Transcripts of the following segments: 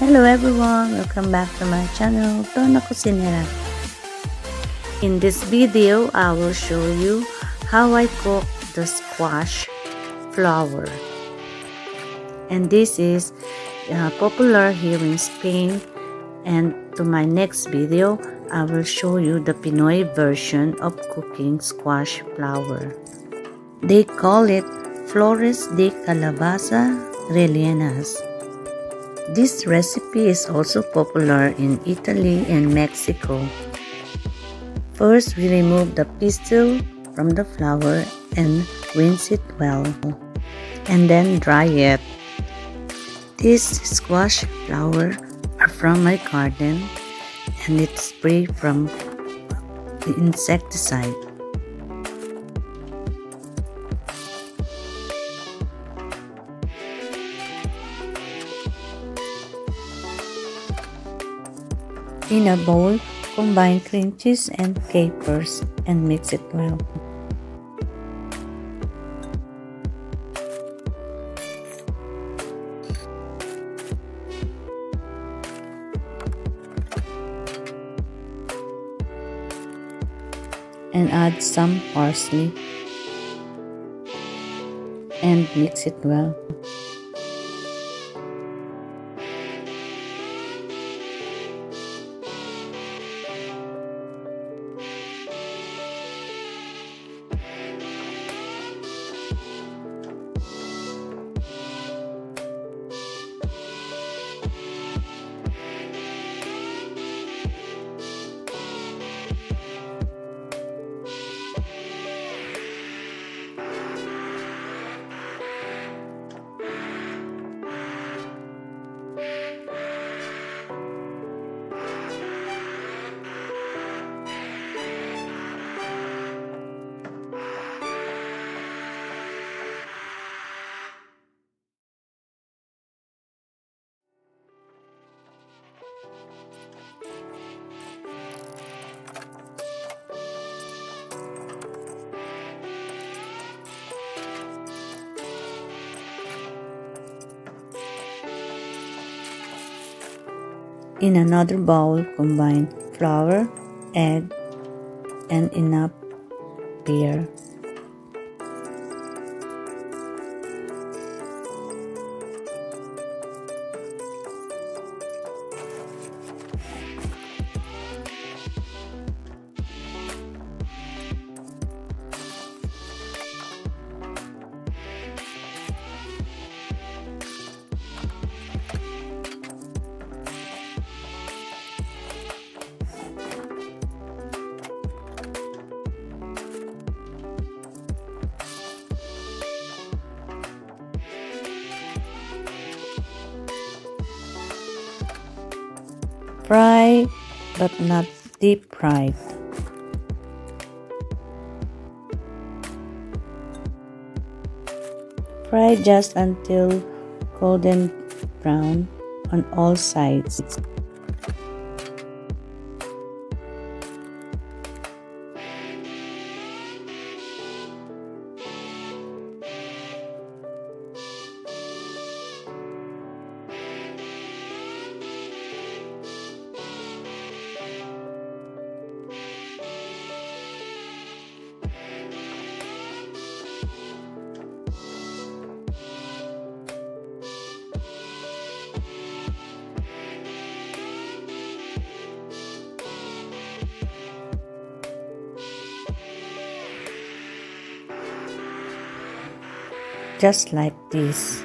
Hello everyone, welcome back to my channel, Tona Cocinera. In this video, I will show you how I cook the squash flower. And this is popular here in Spain. And to my next video, I will show you the Pinoy version of cooking squash flower. They call it flores de calabaza rellenas. This recipe is also popular in Italy and Mexico. First, we remove the pistil from the flower and rinse it well, and then dry it. This squash flower are from my garden, and it's free from the insecticide. In a bowl, combine cream cheese and capers and mix it well. And add some parsley and mix it well. In another bowl, combine flour, egg, and enough beer. Fry, but not deep fried. Fry just until golden brown on all sides. Just like this.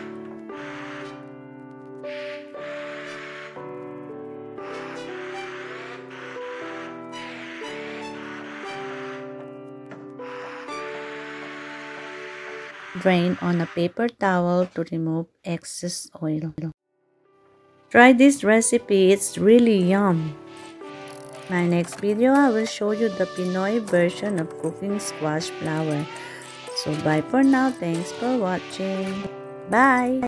Drain on a paper towel to remove excess oil. Try this recipe, it's really yum. My next video, I will show you the Pinoy version of cooking squash flower. So bye for now. Thanks for watching. Bye.